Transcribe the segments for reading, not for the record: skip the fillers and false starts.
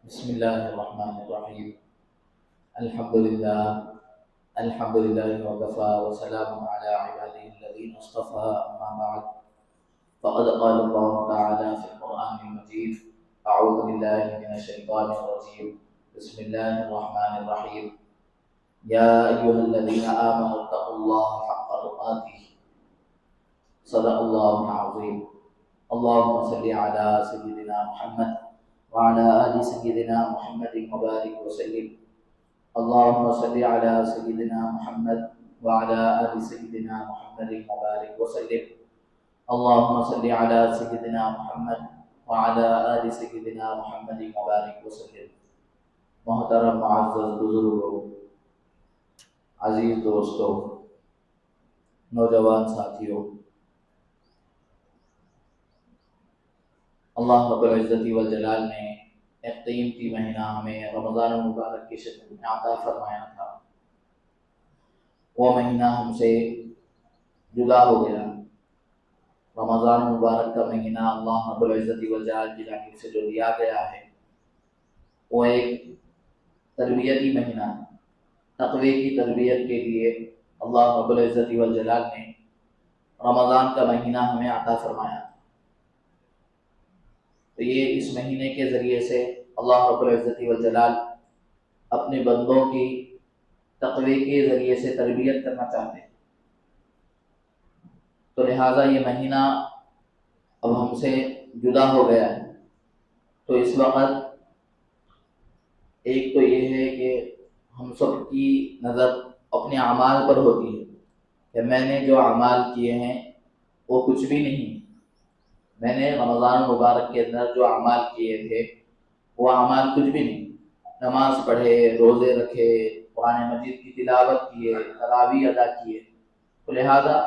بسم الله الرحمن الرحيم. الحمد لله وكفى وسلام على عباده الذين اصطفى. أما بعد، فقد قال الله تعالى في القرآن المجيد: أعوذ بالله من الشيطان الرجيم. بسم الله الرحمن الرحيم. يا أيها الذين آمنوا اتقوا الله حق تقاته. صدق الله العظيم. اللهم صل على سيدنا محمد وعلى آل سيدنا محمد وبارك وسلم. اللهم صل على سيدنا محمد وعلى آل سيدنا محمد وبارك وسلم. اللهم صل على سيدنا محمد وعلى آل سيدنا محمد وبارك وسلم. محترم معزز بزرگوں، عزیز دوستوں، نوجوان ساتھیوں، اللہ رب العزت والجلال نے ایک قیمتی مہینہ ہمیں رمضان المبارک کی شکل میں عطا فرمایا تھا۔ وہ مہینہ ہم سے جدا ہو گیا۔ رمضان المبارک کا مہینہ اللہ رب العزت والجلال کی جانب سے جو دیا گیا ہے وہ ایک تربیتی مہینہ ہے۔ تقوی کی تربیت کے لیے اللہ رب العزت والجلال نے رمضان کا مہینہ ہمیں عطا فرمایا تھا۔ تو یہ اس مہینے کے ذریعے سے اللہ رب العزت والجلال اپنے بندوں کی تقوی کے ذریعے سے تربیت کرنا چاہتے ہیں۔ تو لہٰذا یہ مہینہ اب ہم سے جدا ہو گیا ہے۔ تو اس وقت ایک تو یہ ہے کہ ہم سب کی نظر اپنے اعمال پر ہوتی ہے کہ میں نے جو اعمال کیے ہیں وہ کچھ بھی نہیں۔ میں نے رمضان مبارک کے اندر جو اعمال کیے تھے وہ اعمال کچھ بھی نہیں۔ نماز پڑھے، روزے رکھے، قرآن مجید کی تلاوت کیے، تراویح ادا کیے۔ تو لہذا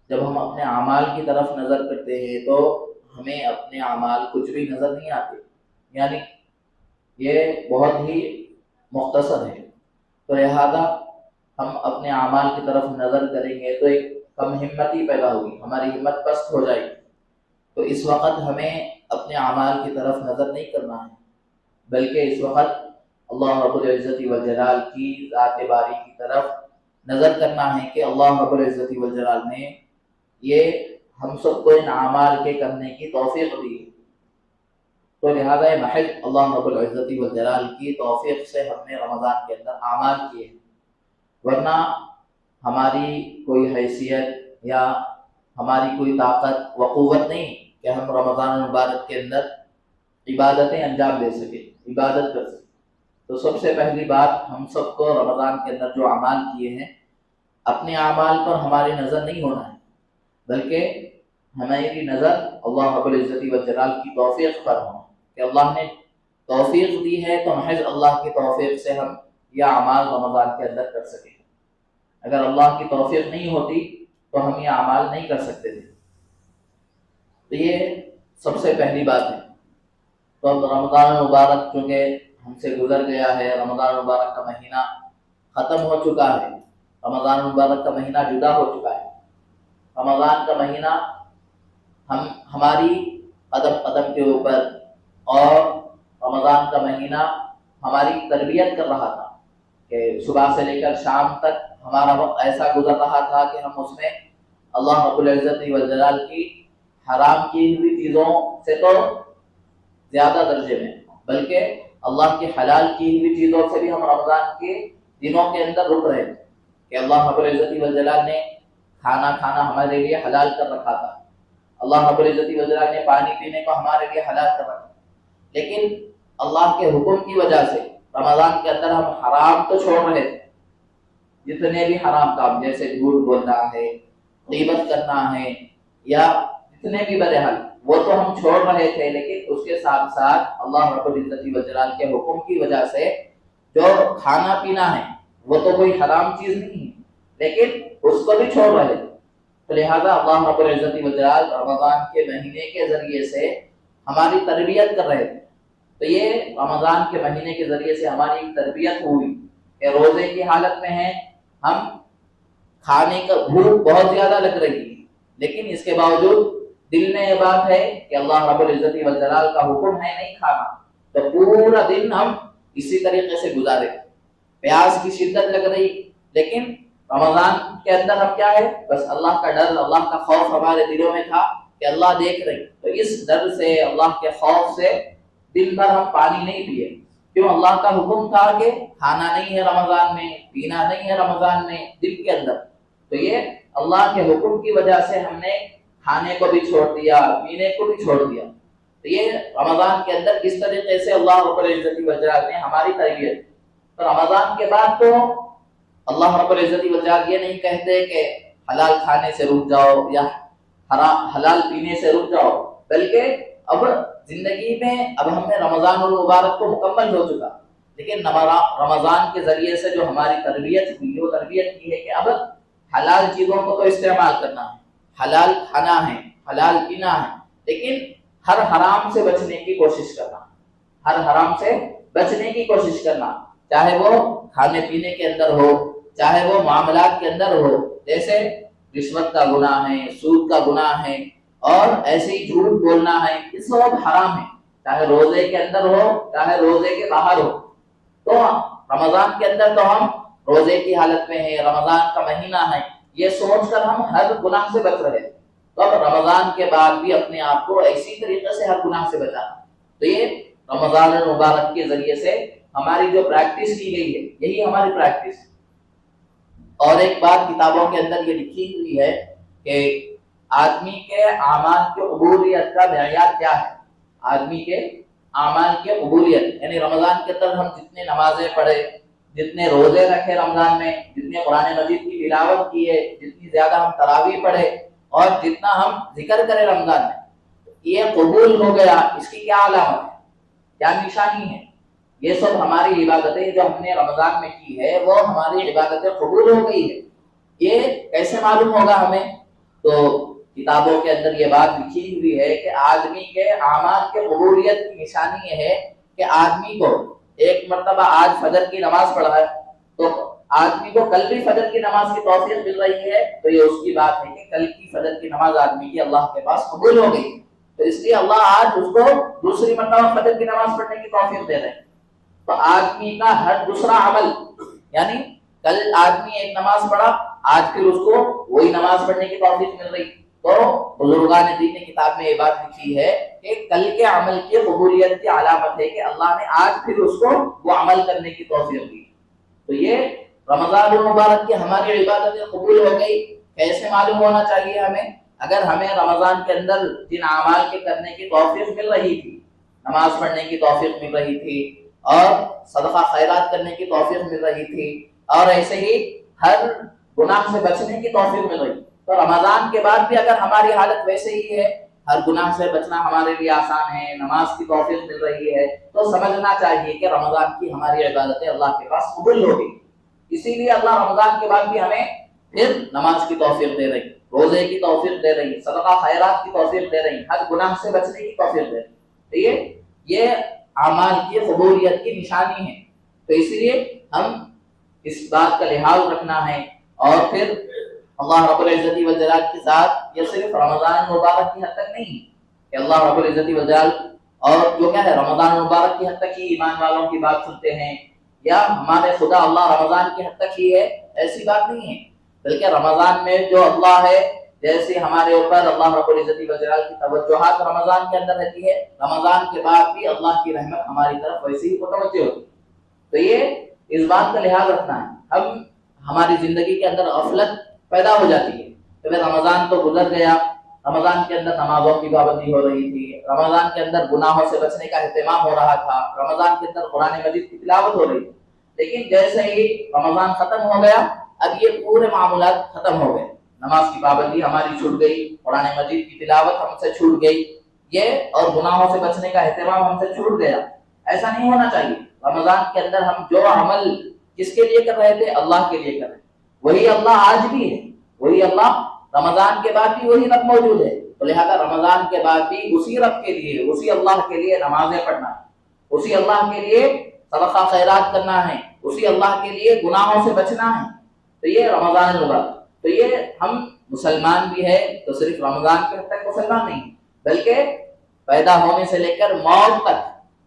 جب ہم اپنے اعمال کی طرف نظر کرتے ہیں تو ہمیں اپنے اعمال کچھ بھی نظر نہیں آتے، یعنی یہ بہت ہی مختصر ہے۔ تو لہذا ہم اپنے اعمال کی طرف نظر کریں گے تو ایک کم ہمتی پیدا ہوگی، ہماری ہمت پست ہو جائے گی۔ تو اس وقت ہمیں اپنے اعمال کی طرف نظر نہیں کرنا ہے، بلکہ اس وقت اللہ رب العزت والجلال کی ذات باری کی طرف نظر کرنا ہے کہ اللہ رب العزت والجلال نے یہ ہم سب کو ان اعمال کے کرنے کی توفیق دی ہے۔ تو لہذا یہ محض اللہ رب العزت والجلال کی توفیق سے ہم نے رمضان کے اندر اعمال کیے ہیں، ورنہ ہماری کوئی حیثیت یا ہماری کوئی طاقت و قوت نہیں کہ ہم رمضان المبارک کے اندر عبادتیں انجام دے سکیں، عبادت کر سکیں۔ تو سب سے پہلی بات، ہم سب کو رمضان کے اندر جو اعمال کیے ہیں اپنے اعمال پر ہماری نظر نہیں ہونا ہے، بلکہ ہماری نظر اللہ رب العزت والجلال کی توفیق پر ہونا کہ اللہ نے توفیق دی ہے تو محض اللہ کی توفیق سے ہم یہ اعمال رمضان کے اندر کر سکیں۔ اگر اللہ کی توفیق نہیں ہوتی تو ہم یہ اعمال نہیں کر سکتے تھے۔ تو یہ سب سے پہلی بات ہے۔ تو اب رمضان المبارک چونکہ ہم سے گزر گیا ہے، رمضان المبارک کا مہینہ ختم ہو چکا ہے، رمضان المبارک کا مہینہ جدا ہو چکا ہے۔ رمضان کا مہینہ ہماری قدم قدم کے اوپر، اور رمضان کا مہینہ ہماری تربیت کر رہا تھا کہ صبح سے لے کر شام تک ہمارا وقت ایسا گزر رہا تھا کہ ہم اس میں اللہ رب العزت والجلال کی حرام کی ہوئی چیزوں سے تو زیادہ درجے میں، بلکہ اللہ کی حلال کی ہوئی چیزوں سے بھی ہم رمضان کے دنوں کے اندر رک رہے تھے کہ اللہ رب العزت والجلال نے کھانا ہمارے لیے حلال کر رکھا تھا، اللہ رب العزت والجلال نے پانی پینے کو ہمارے لیے حلال کر رکھا، لیکن اللہ کے حکم کی وجہ سے رمضان کے اندر ہم حرام تو چھوڑ رہے تھے۔ جتنے بھی حرام کام، جیسے جھوٹ بولنا ہے، غیبت کرنا ہے، یا جتنے بھی بدحال، وہ تو ہم چھوڑ رہے تھے، لیکن اس کے ساتھ ساتھ اللہ رب العزت والجلال کے حکم کی وجہ سے جو کھانا پینا ہے وہ تو کوئی حرام چیز نہیں ہے، لیکن اس کو بھی چھوڑ رہے تھے۔ تو لہذا اللہ رب العزت والجلال رمضان کے مہینے کے ذریعے سے ہماری تربیت کر رہے تھے۔ تو یہ رمضان کے مہینے کے ذریعے سے ہماری تربیت ہوئی کہ روزے کی حالت میں ہیں، ہم کھانے کا بھوک بہت زیادہ لگ رہی ہے، لیکن اس کے باوجود دل میں یہ بات ہے کہ اللہ رب العزت والجلال کا حکم ہے نہیں کھانا، تو پورا دن ہم اسی طریقے سے گزارے، پیاس کی شدت لگ رہی، لیکن رمضان کے اندر ہم کیا ہے، بس اللہ کا ڈر، اللہ کا خوف ہمارے دلوں میں تھا کہ اللہ دیکھ رہی، تو اس ڈر سے، اللہ کے خوف سے دن بھر ہم پانی نہیں پیے۔ کیوں؟ اللہ کا حکم تھا کہ کھانا نہیں ہے رمضان میں، پینا نہیں ہے رمضان میں دن کے اندر، تو یہ اللہ کے حکم کی وجہ سے ہم نے کھانے کو بھی چھوڑ دیا، پینے کو بھی چھوڑ دیا۔ تو یہ رمضان کے اندر کس طریقے سے اللہ رب العزت والجلال نے ہماری تربیت۔ تو رمضان کے بعد تو اللہ رب العزت والجلال یہ نہیں کہتے کہ حلال کھانے سے رک جاؤ یا حلال پینے سے رک جاؤ، بلکہ اب زندگی میں اب ہم نے رمضان المبارک کو مکمل ہو چکا، لیکن رمضان کے ذریعے سے جو ہماری تربیت ہوئی، وہ تربیت کی ہے کہ اب حلال چیزوں کو تو استعمال کرنا ہے، حلال کھانا ہے، حلال پینا ہے، لیکن ہر حرام سے بچنے کی کوشش کرنا، ہر حرام سے بچنے کی کوشش کرنا، چاہے وہ کھانے پینے کے اندر ہو، چاہے وہ معاملات کے اندر ہو، جیسے رشوت کا گناہ ہے، سود کا گناہ ہے، اور ایسے ہی جھوٹ بولنا ہے، یہ سب حرام ہے، چاہے روزے کے اندر ہو، چاہے روزے کے باہر ہو۔ تو رمضان کے اندر تو ہم روزے کی حالت میں ہیں، رمضان کا مہینہ ہے، یہ سوچ کر ہم ہر گناہ سے بچ رہے ہیں، تو اب رمضان کے بعد بھی اپنے آپ کو ایسی طریقے سے ہر گناہ سے بچانا۔ تو یہ رمضان المبارک کے ذریعے سے ہماری جو پریکٹس کی گئی ہے، یہی ہماری پریکٹس۔ اور ایک بات کتابوں کے اندر یہ لکھی ہوئی ہے کہ آدمی کے اعمال کی قبولیت کا معیار کیا ہے، آدمی کے اعمال کی قبولیت، یعنی رمضان کے اندر ہم جتنے نمازیں پڑھے، جتنے روزے رکھے رمضان میں، جتنے قرآن مجید کی تلاوت کیے، جتنی زیادہ ہم تراویح پڑھے، اور جتنا ہم ذکر کرے رمضان میں، یہ قبول ہو گیا، اس کی کیا علامت ہے، کیا نشانی ہے؟ یہ سب ہماری عبادتیں جو ہم نے رمضان میں کی ہے، وہ ہماری عبادتیں قبول ہو گئی ہے، یہ کیسے معلوم ہوگا ہمیں؟ تو کتابوں کے اندر یہ بات لکھی ہوئی ہے کہ آدمی کے اعمال کے قبولیت کی نشانی یہ ہے کہ آدمی کو ایک مرتبہ آج فجر کی نماز پڑھا ہے، تو آدمی کو کل بھی فجر کی نماز کی توفیق مل رہی ہے، تو یہ اس کی بات ہے کہ کل کی فجر کی نماز آدمی کی اللہ کے پاس قبول ہو گئی، تو اس لیے اللہ آج اس کو دوسری مرتبہ فجر کی نماز پڑھنے کی توفیق دے رہے ہیں۔ تو آدمی کا ہر دوسرا عمل، یعنی کل آدمی ایک نماز پڑھا، آج پھر اس کو وہی نماز پڑھنے کی توفیق مل رہی، تو بزرگان دین نے کتاب میں یہ بات لکھی ہے کہ کل کے عمل کی قبولیت کی علامت ہے کہ اللہ نے آج پھر اس کو وہ عمل کرنے کی توفیق دی۔ تو یہ رمضان المبارک کی ہماری عبادتیں قبول ہو گئی، کیسے معلوم ہونا چاہیے ہمیں؟ اگر ہمیں رمضان کے اندر جن اعمال کے کرنے کی توفیق مل رہی تھی، نماز پڑھنے کی توفیق مل رہی تھی، اور صدقہ خیرات کرنے کی توفیق مل رہی تھی، اور ایسے ہی ہر گناہ سے بچنے کی توفیق مل رہی، تو رمضان کے بعد بھی اگر ہماری حالت ویسے ہی ہے، ہر گناہ سے بچنا ہمارے لیے آسان ہے، نماز کی توفیق مل رہی ہے، تو سمجھنا چاہیے کہ رمضان کی ہماری عبادتیں اللہ کے پاس قبول ہو گئی۔ اسی لیے اللہ رمضان کے بعد بھی ہمیں پھر نماز کی توفیق دے رہی، روزے کی توفیق دے رہی، صدقہ خیرات کی توفیق دے رہی، ہر گناہ سے بچنے کی توفیق دے رہی۔ یہ اعمال کی قبولیت کی نشانی ہے، تو اس لیے ہم اس بات کا لحاظ رکھنا ہے۔ اور پھر اللہ رب العزت والجلال کی ذات یہ صرف رمضان مبارک کی حد تک نہیں کہ اللہ رب العزت والجلال اور جو کیا ہے رمضان مبارک کی حد تک ہی ایمان والوں کی بات سنتے ہیں، یا ہمارے خدا اللہ رمضان کی حد تک ہی ہے، ایسی بات نہیں ہے، بلکہ رمضان میں جو اللہ ہے، جیسے ہمارے اوپر اللہ رب العزت والجلال کی توجہات رمضان کے اندر رہتی ہے، رمضان کے بعد بھی اللہ کی رحمت ہماری طرف ویسے ہی متوجہ ہوتی ہے۔ تو یہ اس بات کا لحاظ رکھنا ہے۔ ہماری زندگی کے اندر غفلت پیدا ہو جاتی ہے کہ رمضان تو گزر گیا، رمضان کے اندر نمازوں کی پابندی ہو رہی تھی، رمضان کے اندر گناہوں سے بچنے کا اہتمام ہو رہا تھا، رمضان کے اندر قرآن مجید کی تلاوت ہو رہی تھی، لیکن جیسے ہی رمضان ختم ہو گیا، اب یہ پورے معاملات ختم ہو گئے، نماز کی پابندی ہماری چھوٹ گئی، قرآن مجید کی تلاوت ہم سے چھوٹ گئی، یہ اور گناہوں سے بچنے کا اہتمام ہم سے چھوٹ گیا۔ ایسا نہیں ہونا چاہیے۔ رمضان کے اندر ہم جو عمل کس کے لیے کر رہے تھے؟ اللہ کے لیے کر رہے، وہی اللہ آج بھی ہے، وہی اللہ رمضان کے بعد بھی وہی رب موجود ہے، تو لہذا رمضان کے بعد بھی اسی رب کے لیے، اسی اللہ کے لیے نمازیں پڑھنا ہے، اسی اللہ کے لیے صدقہ خیرات کرنا ہے، اسی اللہ کے لیے گناہوں سے بچنا ہے۔ تو یہ رمضان المبارک، تو یہ ہم مسلمان بھی ہے تو صرف رمضان کے حد تک مسلمان نہیں، بلکہ پیدا ہونے سے لے کر موت تک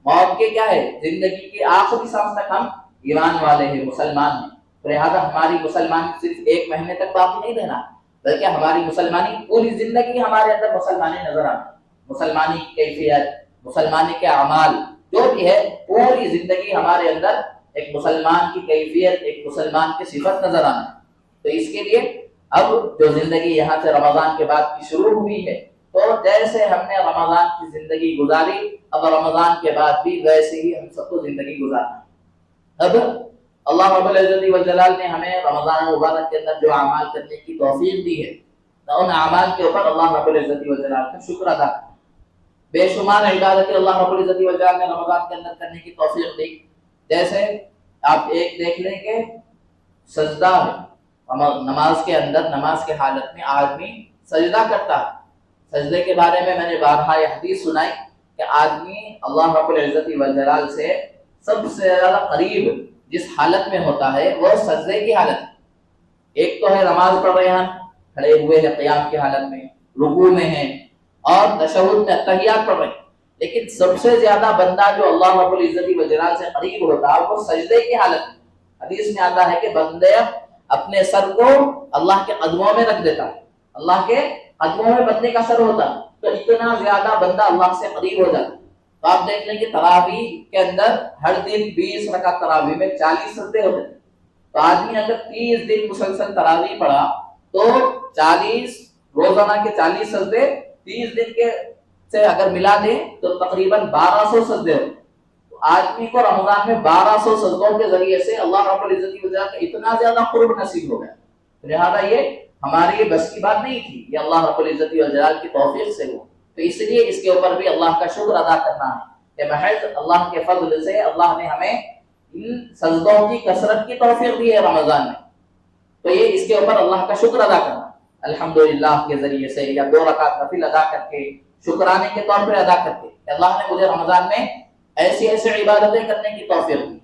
موت کے کیا ہے، زندگی کے آخری سانس تک ہم ایمان والے ہیں، مسلمان ہیں. تو لہٰذا ہماری مسلمانی صرف 1 مہینے تک باقی نہیں رہنا، بلکہ ہماری مسلمانی پوری زندگی ہمارے اندر مسلمانی نظر آنا. مسلمانی کی کیفیت، مسلمانی کے اعمال جو بھی ہے، پوری زندگی ہمارے اندر ایک مسلمان کی کیفیت، ایک مسلمان کی صفت نظر آنا. تو اس کے لیے اب جو زندگی یہاں سے رمضان کے بعد کی شروع ہوئی ہے، تو جیسے ہم نے رمضان کی زندگی گزاری، اب رمضان کے بعد بھی ویسے ہی ہم سب کو زندگی گزارنا ہے. اب اللہ رب العزت والجلال نے ہمیں رمضان مبارک کے اندر جو اعمال کرنے کی توفیق دی ہے، تو ان اعمال کے اوپر اللہ رب العزت والجلال کا شکر ادا کرنا. بے شمار عبادتیں اللہ رب العزت والجلال نے رمضان کے اندر کرنے کی توفیق دی. جیسے آپ ایک دیکھ لیں کہ سجدہ ہے، نماز کے اندر، نماز کے حالت میں آدمی سجدہ کرتا ہے. سجدے کے بارے میں نے بارہا یہ حدیث سنائی کہ آدمی اللہ رب العزت والجلال سے سب سے زیادہ قریب جس حالت میں ہوتا ہے وہ سجدے کی حالت ہے. ایک تو ہے نماز پڑھ رہے ہیں، کھڑے ہوئے ہیں قیام کی حالت میں، رکوع میں ہیں، اور تشہد میں تحیات پڑھ رہے ہیں. لیکن سب سے زیادہ بندہ جو اللہ رب العزت والجلال سے قریب ہوتا ہے وہ سجدے کی حالت میں. حدیث میں آتا ہے کہ بندے اپنے سر کو اللہ کے قدموں میں رکھ دیتا ہے، اللہ کے قدموں میں بندے کا سر ہوتا ہے، تو اتنا زیادہ بندہ اللہ سے قریب ہو جاتا ہے. تو آپ دیکھ لیں کہ تراویح کے اندر ہر دن 20 رکعت تراویح میں 40 سجدے ہوتے ہیں. تو آدمی اگر 30 دن مسلسل تراویح پڑھا تو 40 روزانہ کے 40 سجدے 30 دن کے سے اگر ملا دیں تو تقریباً 1200 سجدے ہوتے ہیں. تو آدمی کو رمضان میں 1200 سجدوں کے ذریعے سے اللہ رب العزت والجلال کا اتنا زیادہ قرب نصیب ہو گیا. لہٰذا یہ ہماری بس کی بات نہیں تھی، یہ اللہ رب العزت والجلال کی توفیق سے ہوا. تو اس لیے اس کے اوپر بھی اللہ کا شکر ادا کرنا ہے کہ محض اللہ کے فضل سے اللہ نے ہمیں ان سجدوں کی کثرت کی توفیق دی ہے رمضان میں. تو یہ اس کے اوپر اللہ کا شکر ادا کرنا الحمدللہ کے ذریعے سے، یا 2 رکعت نفل ادا کر کے، شکرانے کے طور پر ادا کر کے کہ اللہ نے مجھے رمضان میں ایسی ایسی عبادتیں کرنے کی توفیق دی.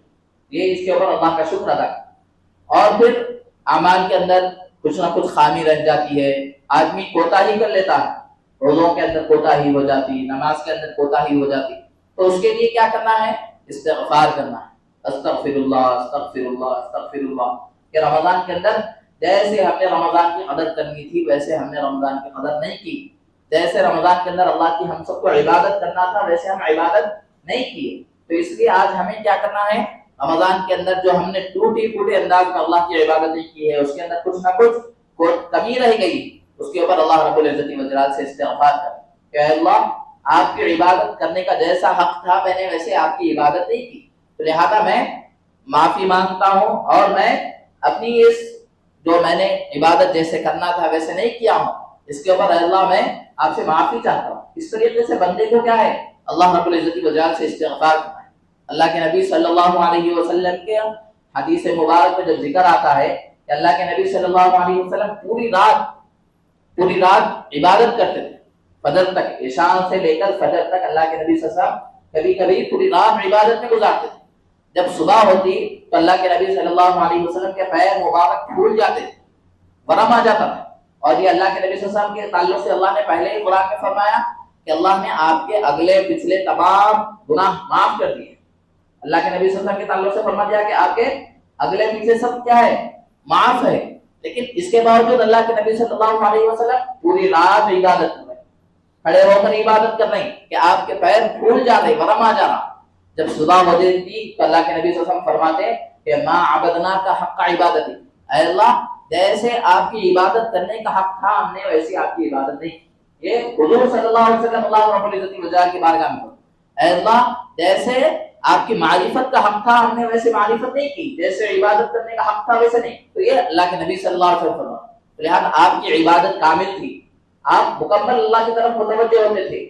یہ اس کے اوپر اللہ کا شکر ادا کرنا. اور پھر اعمال کے اندر کچھ نہ کچھ خامی رہ جاتی ہے، آدمی کوتاہی کر لیتا ہے، روزوں کے اندر کوتاہی ہو جاتی، نماز کے اندر کوتاہی ہو جاتی. تو اس کے لیے کیا کرنا ہے؟ استغفار کرنا ہے. استغفر اللہ استغفر اللہ استغفر اللہ. کہ رمضان کے اندر جیسے ہم نے رمضان کی قدر کرنی تھی ویسے ہم نے رمضان کی قدر نہیں کی. جیسے رمضان کے اندر اللہ کی ہم سب کو عبادت کرنا تھا ویسے ہم عبادت نہیں کی. تو اس لیے آج ہمیں کیا کرنا ہے؟ رمضان کے اندر جو ہم نے ٹوٹی پھوٹے انداز میں اللہ کی عبادتیں کی ہے، اس کے اندر کچھ نہ کچھ کمی رہ گئی، اس کے اوپر اللہ رب العزت والجلال سے استغفار کریں کہ اے اللہ، آپ کی عبادت کرنے کا جیسا حق تھا میں نے ویسے آپ کی عبادت نہیں کی، تو لہذا میں معافی مانگتا ہوں، اور میں اپنی اس جو میں نے عبادت جیسے کرنا تھا ویسے نہیں کیا ہوں، اس کے اوپر اے اللہ میں آپ سے معافی چاہتا ہوں. اس طریقے سے بندے کو کیا ہے؟ اللہ رب العزت والجلال سے استغفار کرنا ہے. اللہ کے نبی صلی اللہ علیہ وسلم کے حدیث مبارک میں جب ذکر آتا ہے کہ اللہ کے نبی صلی اللہ علیہ وسلم پوری رات عبادت کرتے تھے، فجر تک، عشاء سے لے کر فجر تک اللہ کے نبی صلی اللہ علیہ وسلم کبھی کبھی پوری رات عبادت میں گزارتے تھے. جب صبح ہوتی تو اللہ کے نبی صلی اللہ علیہ وسلم کے پیر مبارک پھول جاتے تھے، ورم آ جاتا تھا. اور یہ اللہ کے نبی صلی اللہ علیہ وسلم کے تعلق سے اللہ نے پہلے ہی قرآن میں فرمایا کہ اللہ نے آپ کے اگلے پچھلے تمام گناہ معاف کر دیے. اللہ کے نبی صلی اللہ علیہ وسلم کے تعلق سے فرما دیا کہ آپ کے اگلے پیچھے سب کیا ہے؟ معاف ہے. لیکن اس کے باوجود اللہ کے نبی صلی اللہ علیہ وسلم پوری رات عبادت کر رہے، کھڑے ہو کر عبادت کر رہے کہ آپ کے پیر پھول جا رہے، ورم آ جا رہا. جب صبح ہو جاتی تو اللہ کے نبی صلی اللہ علیہ وسلم فرماتے کہ ما عبدنا کا حق عبادتی، اے اللہ جیسے آپ کی عبادت کرنے کا حق تھا ہم نے ویسی آپ کی عبادت نہیں کی. یہ حضور صلی اللہ علیہ وسلم اللہ رب العزت والجلال کی بارگاہ میں، اے اللہ جیسے آپ کی معرفت کا حق تھا ہم نے ویسے معرفت نہیں کی، جیسے عبادت کرنے کا حق تھا ویسے نہیں. تو یہ اللہ کے نبی صلی اللہ علیہ وسلم فرمایا. لہٰذا آپ کی عبادت کامل تھی، آپ مکمل اللہ کی طرف متوجہ ہوتے تھے.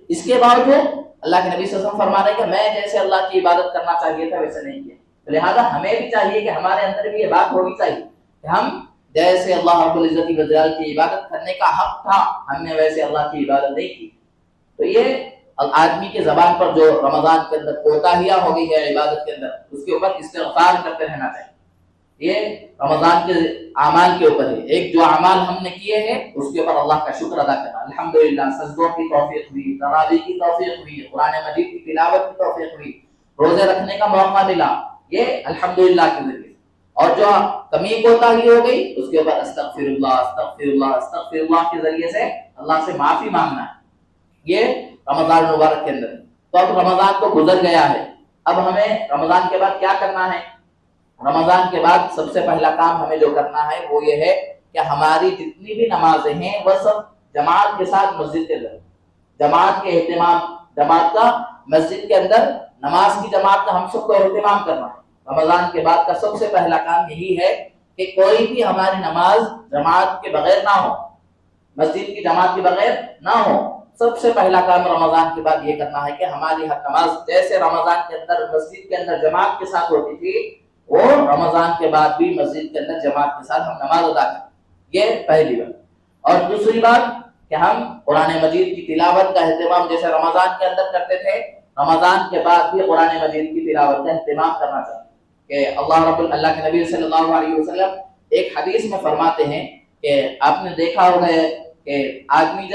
اس کے باوجود اللہ کے نبی صلی اللہ علیہ وسلم فرما رہے کہ میں جیسے اللہ کی عبادت کرنا چاہیے تھا ویسے نہیں کیا. لہٰذا ہمیں بھی چاہیے کہ ہمارے اندر بھی یہ بات ہونی چاہیے کہ ہم جیسے اللہ رب العزت والجلال کی عبادت کرنے کا حق تھا ہم نے ویسے اللہ کی عبادت نہیں کی. تو یہ آدمی کے زبان پر جو رمضان کے اندر کوتاہیاں ہو گئی ہے عبادت کے اندر، اس کے اوپر استغفار کرتے رہنا چاہیے. یہ رمضان کے اعمال کے اوپر ہے. ایک جو اعمال ہم نے کیے ہیں اس کے اوپر اللہ کا شکر ادا کرنا. الحمدللہ سجدوں کی توفیق ہوئی, تراویح کی توفیق ہوئی, قرآن مجید کی تلاوت کی توفیق ہوئی, روزے رکھنے کا موقع ملا, یہ الحمدللہ کے ذریعے. اور جو کمی کوتاہی ہو گئی اس کے اوپر استغفر اللہ استغفر اللہ استغفر اللہ کے ذریعے سے اللہ سے معافی مانگنا ہے. یہ رمضان مبارک کے اندر. تو اب رمضان تو گزر گیا ہے, اب ہمیں رمضان کے بعد کیا کرنا ہے؟ رمضان کے بعد سب سے پہلا کام ہمیں جو کرنا ہے وہ یہ ہے کہ ہماری جتنی بھی نمازیں ہیں وہ سب جماعت کے ساتھ مسجد کے اندر, جماعت کے اہتمام, جماعت کا مسجد کے اندر نماز کی جماعت کا ہم سب کو اہتمام کرنا ہے. رمضان کے بعد کا سب سے پہلا کام یہی ہے کہ کوئی بھی ہماری نماز جماعت کے بغیر نہ ہو, مسجد کی جماعت کے بغیر نہ ہو. سب سے پہلا کام رمضان کے بعد یہ کرنا ہے کہ ہماری ہر نماز جیسے رمضان کے اندر مسجد کے اندر جماعت کے ساتھ ہوتی تھی وہ رمضان کے بعد بھی مسجد کے اندر جماعت کے ساتھ ہم نماز ادا کریں. یہ پہلی بات. اور دوسری بات کہ ہم قرآن مجید کی تلاوت کا اہتمام جیسے رمضان کے اندر کرتے تھے, رمضان کے بعد بھی قرآن مجید کی تلاوت کا اہتمام کرنا چاہیے. کہ اللہ کے نبی صلی اللہ علیہ وسلم ایک حدیث میں فرماتے ہیں کہ آپ نے دیکھا ہوگا کہ آدمی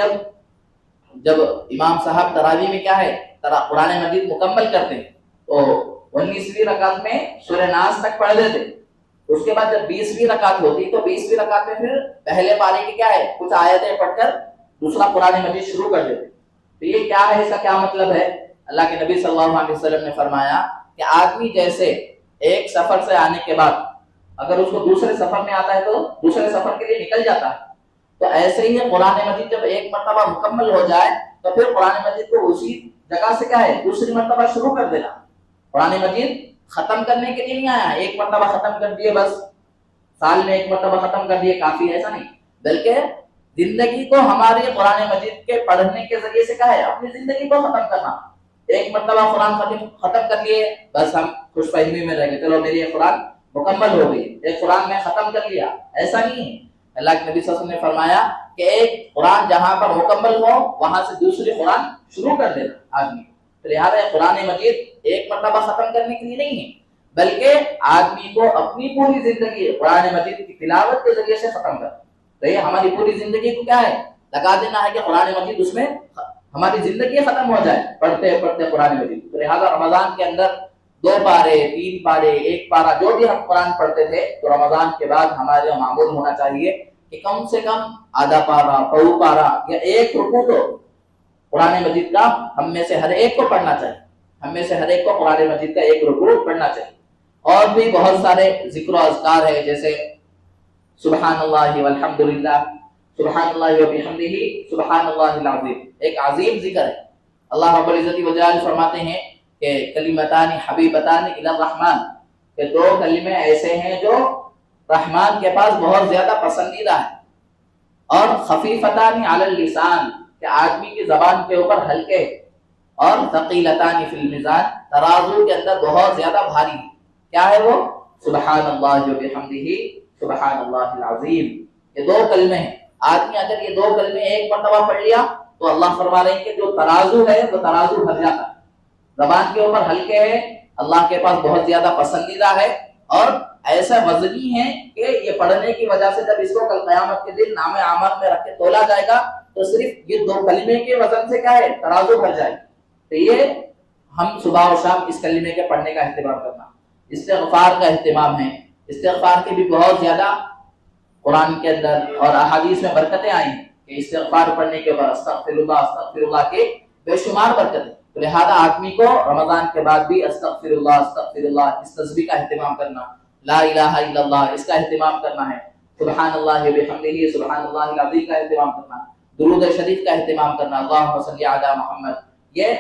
جب امام صاحب تراویح میں کیا ہے قرآن مجید مکمل کرتے ہیں تو 19ویں رکعت میں سورہ ناس تک پڑھ دیتے. اس کے بعد جب 20ویں رکعت ہوتی تو 20ویں رکعت میں پھر پہلے پارے کی کیا ہے کچھ آیتیں پڑھ کر دوسرا قرآن مجید شروع کر دیتے. تو یہ کیا ہے, اس کا کیا مطلب ہے؟ اللہ کے نبی صلی اللہ علیہ وسلم نے فرمایا کہ آدمی جیسے ایک سفر سے آنے کے بعد اگر اس کو دوسرے سفر میں آتا ہے تو دوسرے سفر کے لیے نکل جاتا ہے, تو ایسے ہی قرآن مجید جب ایک مرتبہ مکمل ہو جائے تو پھر قرآن مجید کو اسی جگہ سے کیا ہے دوسری مرتبہ شروع کر دینا. قرآن مجید ختم کرنے کے لیے نہیں آیا, ایک مرتبہ ختم کر دیے بس, سال میں ایک مرتبہ ختم کر دیے کافی, ایسا نہیں, بلکہ زندگی کو ہمارے قرآن مجید کے پڑھنے کے ذریعے سے کیا ہے اپنی زندگی کو ختم کرنا. ایک مرتبہ قرآن ختم کر لیے بس ہم خوش فہمی میں رہ گئے, چلو میری یہ قرآن مکمل ہو گئی, ایک قرآن میں ختم کر لیا, ایسا نہیں ہے. اللہ کے نبی صلی اللہ علیہ وسلم نے فرمایا کہ ایک قرآن جہاں پر مکمل ہو وہاں سے دوسری قرآن شروع کر دینا آدمی. لہٰذا قرآن مجید ایک مرتبہ ختم کرنے کے لیے نہیں ہے بلکہ آدمی کو اپنی پوری زندگی قرآن مجید کی تلاوت کے ذریعے سے ختم کرنا. تو یہ ہماری پوری زندگی کو کیا ہے لگا دینا ہے کہ قرآن مجید اس میں ہماری زندگی ختم ہو جائے پڑھتے پڑھتے قرآن مجید. تو لہٰذا رمضان کے اندر 2 پارے 3 پارے 1 پارا جو بھی ہم قرآن پڑھتے تھے تو رمضان کے بعد ہمارے معمول ہونا چاہیے کہ کم سے کم آدھا پارا پاؤ پارا یا 1 رکوع تو قرآن مجید کا ہم میں سے ہر ایک کو پڑھنا چاہیے. ہم میں سے ہر ایک کو قرآن مجید کا 1 رکوع پڑھنا چاہیے. اور بھی بہت سارے ذکر و اذکار ہے جیسے سبحان اللہ والحمدللہ, سبحان اللہ وبحمدہ, سبحان اللہ العظیم, ایک عظیم ذکر ہے. اللہ رب العزت وجل فرماتے ہیں کہ کلمتان حبیبتان الی الرحمن, کہ 2 کلمے ایسے ہیں جو رحمان کے پاس بہت زیادہ پسندیدہ ہیں. اور خفیفتان علی اللسان, کہ آدمی کی زبان کے اوپر ہلکے, اور ثقیلتان فی المیزان, ترازو کے اندر بہت زیادہ بھاری. کیا ہے وہ؟ سبحان اللہ وبحمدہ, سبحان اللہ العظیم. یہ 2 کلمے ہیں. آدمی اگر یہ 2 کلمے ایک مرتبہ پڑھ لیا تو اللہ فرما رہے ہیں کہ جو ترازو ہے وہ ترازو بھر جاتا ہے, زبان کے اوپر ہلکے ہے, اللہ کے پاس بہت زیادہ پسندیدہ ہے, اور ایسا وزنی ہے کہ یہ پڑھنے کی وجہ سے جب اس کو کل قیامت کے دن نام اعمال میں رکھ کے تولا جائے گا تو صرف یہ 2 کلمے کے وزن سے کیا ہے ترازو بھر جائے گا. تو یہ ہم صبح و شام اس کلمے کے پڑھنے کا اہتمام کرنا. استغفار کا اہتمام ہے. استغفار کے بھی بہت زیادہ قرآن کے اندر اور احادیث میں برکتیں آئی ہیں کہ استغفار پڑھنے کے بعد استغفر اللہ کے بے شمار برکتیں. تو لہذا آدمی کو رمضان کے بعد بھی استغفر اللہ اس تسبیح کا اہتمام کرنا, لا الہ الا اللہ اس کا اہتمام کرنا ہے, سبحان اللہ وبحمدہ, سبحان اللہ العظیم کا اہتمام کرنا, درود شریف کا اہتمام کرنا, اللہم صلی علی محمد. یہ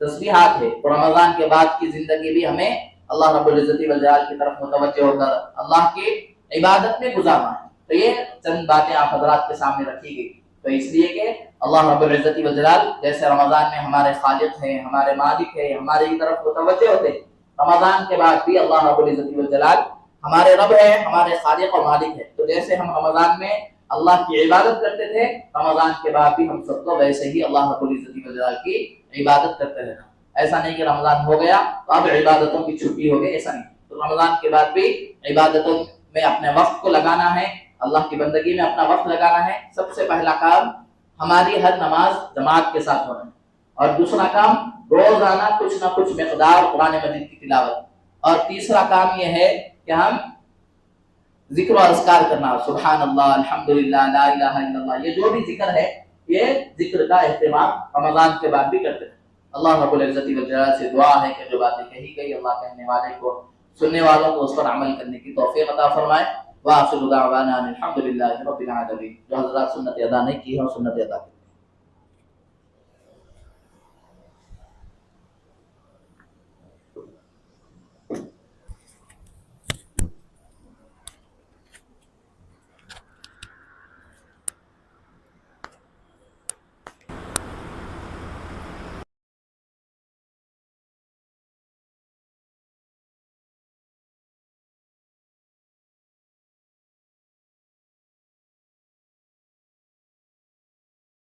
تسبیحات ہے. تو رمضان کے بعد کی زندگی بھی ہمیں اللہ رب العزت والجلال کی طرف متوجہ ہو کر اللہ کی عبادت میں گزارنا ہے. تو یہ چند باتیں آپ حضرات کے سامنے رکھی گئی. تو اس لیے کہ اللہ رب العزت والجلال جیسے رمضان میں ہمارے خالق ہیں, ہمارے مالک ہیں, ہماری طرف متوجہ ہوتے ہیں, رمضان کے بعد بھی اللہ رب العزت والجلال ہمارے رب ہے, ہمارے خالق اور مالک ہے. تو جیسے ہم رمضان میں اللہ کی عبادت کرتے تھے رمضان کے بعد بھی ہم سب کو ویسے ہی اللہ رب العزت والجلال کی عبادت کرتے رہنا. ایسا نہیں کہ رمضان ہو گیا تو اب عبادتوں کی چھٹی ہو گئی, ایسا نہیں. تو رمضان کے بعد بھی عبادتوں میں اپنے وقت کو لگانا ہے، اللہ کی بندگی میں اپنا وقت لگانا ہے۔ سب سے پہلا کام ہماری ہر نماز جماعت کے ساتھ ہونا ہے، اور دوسرا کام روزانہ کچھ نہ کچھ مقدار قرآن مجید کی تلاوت، اور تیسرا کام یہ ہے کہ ہم ذکر و اذکار کرنا، سبحان اللہ، الحمدللہ، لا الہ الا اللہ، یہ جو بھی ذکر ہے یہ ذکر کا اہتمام رمضان کے بعد بھی کرتے ہیں۔ اللہ رب العزت والجلال سے دعا ہے کہ جو باتیں کہی گئی اللہ کہنے والے کو، سننے والوں کو اس پر عمل کرنے کی توفیق عطا فرمائے۔ وآخر دعوانا الحمدللہ رب العالمین۔ جو حضرات سنت ادا نہیں کی ہے وہ سنت ادا کریں۔